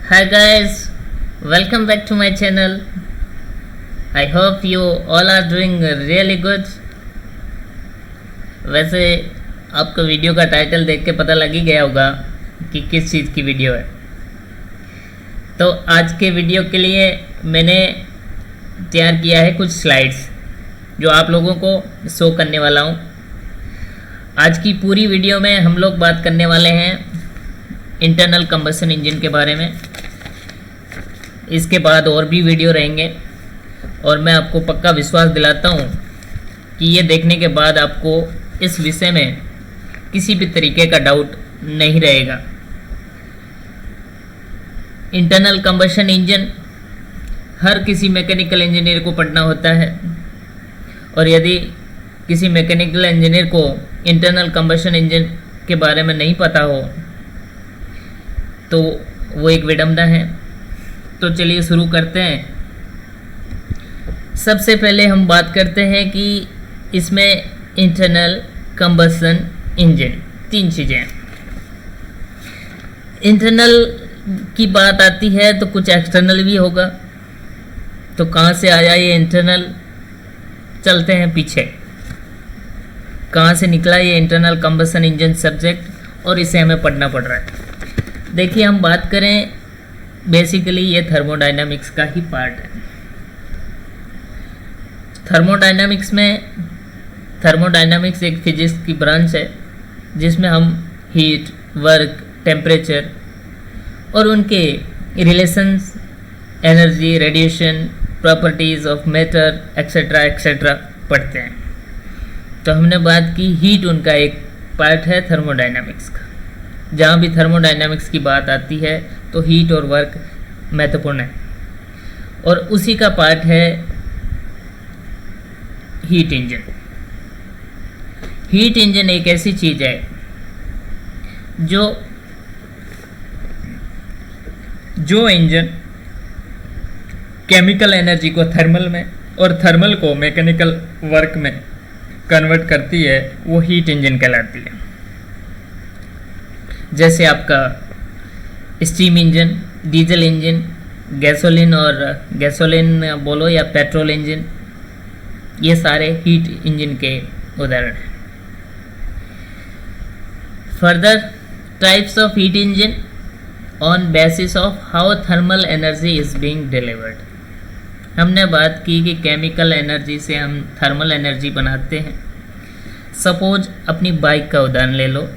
Hi guys, welcome back to my channel. I hope you all are doing really good. वैसे आपको video का title देख के पता लग ही गया होगा कि किस चीज़ की वीडियो है। तो आज के वीडियो के लिए मैंने तैयार किया है कुछ स्लाइड्स जो आप लोगों को शो करने वाला हूँ। आज की पूरी वीडियो में हम लोग बात करने वाले हैं इंटरनल कंबशन इंजन के बारे में। इसके बाद और भी वीडियो रहेंगे और मैं आपको पक्का विश्वास दिलाता हूँ कि ये देखने के बाद आपको इस विषय में किसी भी तरीके का डाउट नहीं रहेगा। इंटरनल कंबशन इंजन हर किसी मैकेनिकल इंजीनियर को पढ़ना होता है, और यदि किसी मैकेनिकल इंजीनियर को इंटरनल कंबशन इंजन के बारे में नहीं पता हो तो वो एक विडंबना है। तो चलिए शुरू करते हैं। सबसे पहले हम बात करते हैं कि इसमें इंटरनल कंबशन इंजन तीन चीज़ें हैं। इंटरनल की बात आती है तो कुछ एक्सटर्नल भी होगा। तो कहाँ से आया ये इंटरनल, चलते हैं पीछे। कहाँ से निकला ये इंटरनल कंबशन इंजन सब्जेक्ट और इसे हमें पढ़ना पड़ रहा है। देखिए, हम बात करें बेसिकली ये थर्मोडायनामिक्स का ही पार्ट है। थर्मोडायनामिक्स एक फिजिक्स की ब्रांच है जिसमें हम हीट, वर्क, टेम्परेचर और उनके relations, energy, radiation, properties of matter etcetera etcetera पढ़ते हैं। तो हमने बात की हीट उनका एक पार्ट है थर्मोडायनामिक्स का। जहाँ भी थर्मोडायनामिक्स की बात आती है तो हीट और वर्क महत्वपूर्ण है, और उसी का पार्ट है हीट इंजन। हीट इंजन एक ऐसी चीज़ है जो इंजन केमिकल एनर्जी को थर्मल में और थर्मल को मैकेनिकल वर्क में कन्वर्ट करती है, वो हीट इंजन कहलाती है। जैसे आपका steam engine, diesel engine, gasoline बोलो या पेट्रोल इंजन, ये सारे हीट इंजन के उदाहरण हैं। Further types of heat engine on basis of how thermal energy is being delivered. हमने बात की कि केमिकल एनर्जी से हम थर्मल एनर्जी बनाते हैं। सपोज अपनी बाइक का उदाहरण ले लो।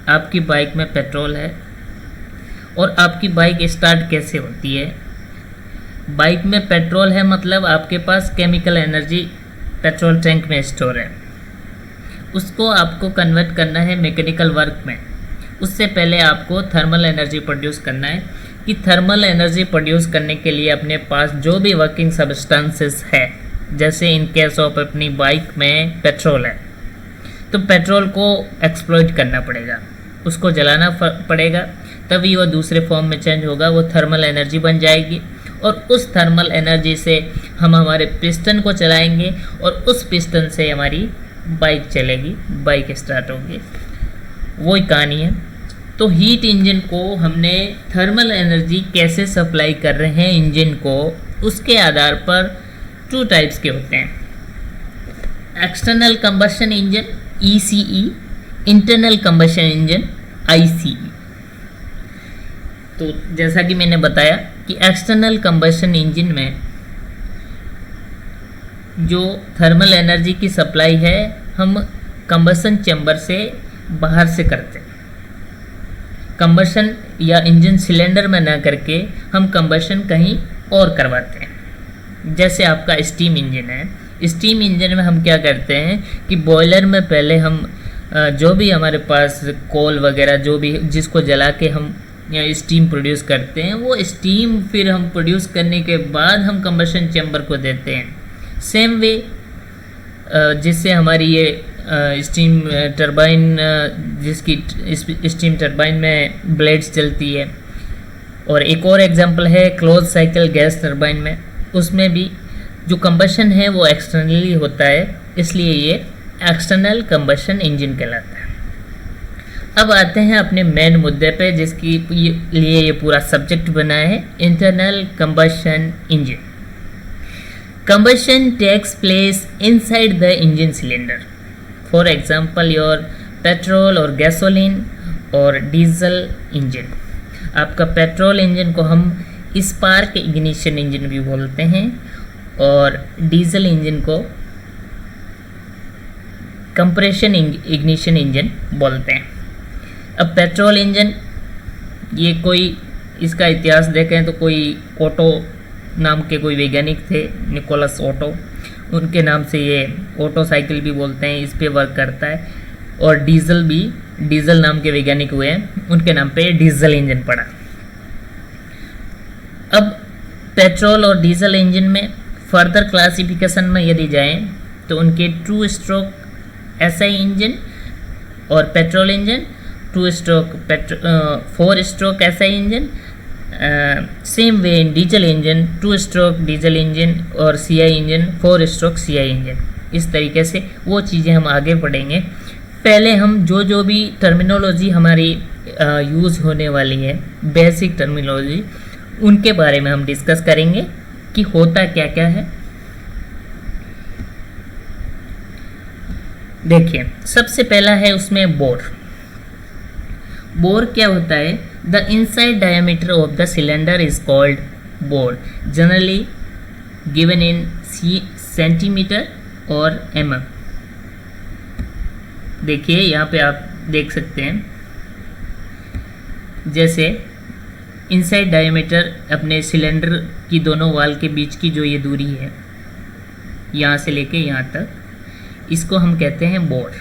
आपकी बाइक में पेट्रोल है और आपकी बाइक स्टार्ट कैसे होती है? बाइक में पेट्रोल है मतलब आपके पास केमिकल एनर्जी पेट्रोल टैंक में स्टोर है। उसको आपको कन्वर्ट करना है मैकेनिकल वर्क में। उससे पहले आपको थर्मल एनर्जी प्रोड्यूस करना है। कि थर्मल एनर्जी प्रोड्यूस करने के लिए अपने पास जो भी वर्किंग सब्सटेंसेस है, जैसे इन केस ऑफ अपनी बाइक में पेट्रोल है तो पेट्रोल को एक्सप्लॉइट करना पड़ेगा, उसको जलाना पड़ेगा, तभी वो दूसरे फॉर्म में चेंज होगा, वो थर्मल एनर्जी बन जाएगी। और उस थर्मल एनर्जी से हम हमारे पिस्टन को चलाएंगे और उस पिस्टन से हमारी बाइक चलेगी, बाइक स्टार्ट होगी। वही कहानी है। तो हीट इंजन को हमने थर्मल एनर्जी कैसे सप्लाई कर रहे हैं इंजन को, उसके आधार पर टू टाइप्स के होते हैं। External combustion engine ECE, internal combustion engine ICE। तो जैसा कि मैंने बताया कि एक्सटर्नल कंबशन इंजन में जो थर्मल एनर्जी की सप्लाई है हम कंबशन चैम्बर से बाहर से करते हैं। कंबशन या इंजन सिलेंडर में ना करके हम कंबशन कहीं और करवाते हैं। जैसे आपका स्टीम इंजन है। स्टीम इंजन में हम क्या करते हैं कि बॉयलर में पहले हम जो भी हमारे पास कोल वगैरह जो भी जिसको जला के हम स्टीम प्रोड्यूस करते हैं, वो स्टीम फिर हम प्रोड्यूस करने के बाद हम कंबशन चैम्बर को देते हैं। सेम वे जिससे हमारी ये स्टीम टरबाइन, जिसकी स्टीम टरबाइन में ब्लेड्स चलती है। और एक और एग्जांपल है क्लोज साइकिल गैस टरबाइन में, उसमें भी जो कंबशन है वो एक्सटर्नली होता है, इसलिए ये एक्सटर्नल कंबशन इंजन कहलाता है। अब आते हैं अपने मेन मुद्दे पे, जिसकी लिए ये पूरा सब्जेक्ट बना है, internal combustion engine. Combustion takes place inside the engine cylinder, for example your petrol और गैसोलीन और डीजल इंजन। आपका पेट्रोल इंजन को हम स्पार्क इग्निशन इंजन भी बोलते हैं और डीजल इंजन को कंप्रेशन इग्निशन इंजन बोलते हैं। अब पेट्रोल इंजन, ये कोई इसका इतिहास देखें तो कोई ओटो नाम के कोई वैज्ञानिक थे, निकोलस ओटो, उनके नाम से ये ऑटो साइकिल भी बोलते हैं, इस पे वर्क करता है। और डीजल भी, डीजल नाम के वैज्ञानिक हुए हैं, उनके नाम पे डीजल इंजन पड़ा। अब पेट्रोल और डीजल इंजन में फर्दर क्लासिफिकेशन में यदि जाएं तो उनके टू स्ट्रोक एसआई इंजन और petrol engine, two stroke four stroke SI engine, same way in diesel engine, two stroke diesel engine और CI engine, four stroke CI engine. इस तरीके से वो चीज़ें हम आगे पढ़ेंगे। पहले हम जो भी टर्मिनोलॉजी हमारी यूज़ होने वाली है, बेसिक टर्मिनोलॉजी, उनके बारे में हम डिस्कस करेंगे कि होता क्या क्या है। देखिए, सबसे पहला है उसमें बोर। बोर क्या होता है? The inside diameter of the cylinder is called bore, generally given in centimetre और mm। देखिए यहाँ पे आप देख सकते हैं, जैसे इनसाइड डायमीटर अपने सिलेंडर की दोनों वाल के बीच की जो ये दूरी है, यहाँ से लेके यहाँ तक, इसको हम कहते हैं बोर,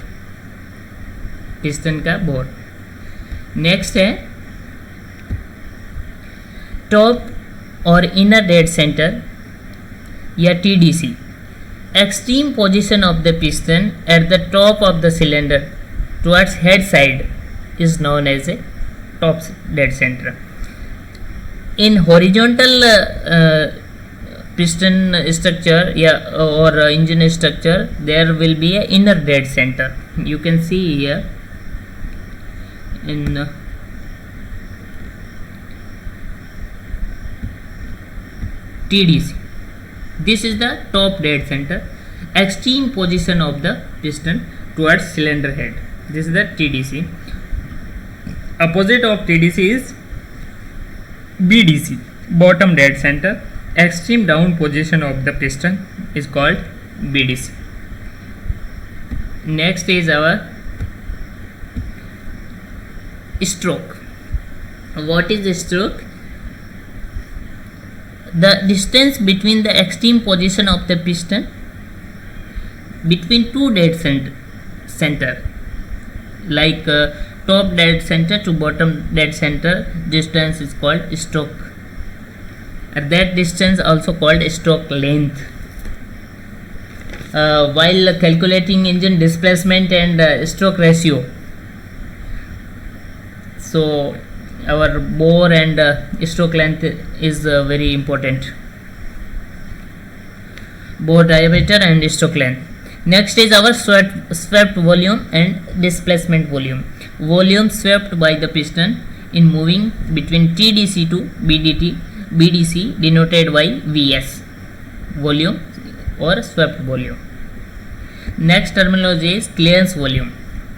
पिस्टन का बोर। नेक्स्ट है टॉप और इनर डेड सेंटर या TDC, extreme position of the piston at the top of the cylinder towards head side is known as a top dead centre. In horizontal piston structure, or engine structure, there will be a inner dead center. You can see here in TDC. This is the top dead center, extreme position of the piston towards cylinder head. This is the TDC. Opposite of TDC is BDC, bottom dead center. Extreme down position of the piston is called BDC. Next is our stroke. What is the stroke? The distance between the extreme position of the piston between two dead center, like top dead center to bottom dead center, distance is called stroke. At that distance also called stroke length. While calculating engine displacement and stroke ratio, so our bore and stroke length is very important. Bore diameter and stroke length. Next is our swept volume and displacement volume. Volume swept by the piston in moving between TDC to BDC denoted by VS, volume or swept volume. Next terminology is clearance volume.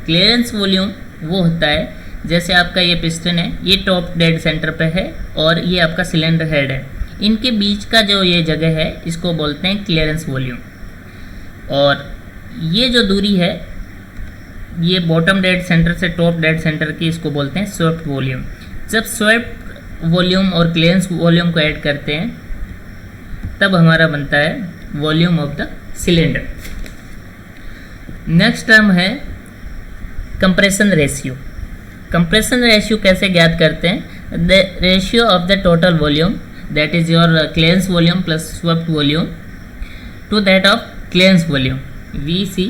Clearance volume वो होता है, जैसे आपका ये piston है, ये top dead centre पे है और ये आपका सिलेंडर हेड है, इनके बीच का जो ये जगह है इसको बोलते हैं क्लियरेंस वॉल्यूम। और ये जो दूरी है, ये बॉटम डेड सेंटर से टॉप डेड सेंटर की, इसको बोलते हैं स्वेप्ट वॉल्यूम। जब स्वेप्ट वॉल्यूम और क्लियरेंस वॉल्यूम को ऐड करते हैं तब हमारा बनता है volume of the cylinder. Next term है कंप्रेशन रेशियो। कंप्रेशन रेशियो कैसे ज्ञात करते हैं? The ratio of the total volume, that is your clearance volume plus swept volume, to that of clearance volume. VC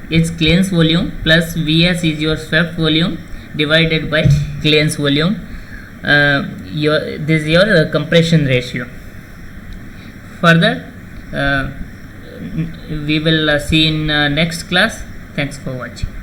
is clearance volume plus VS is your swept volume divided by clearance volume. This is your compression ratio. Further we will see in next class. Thanks for watching.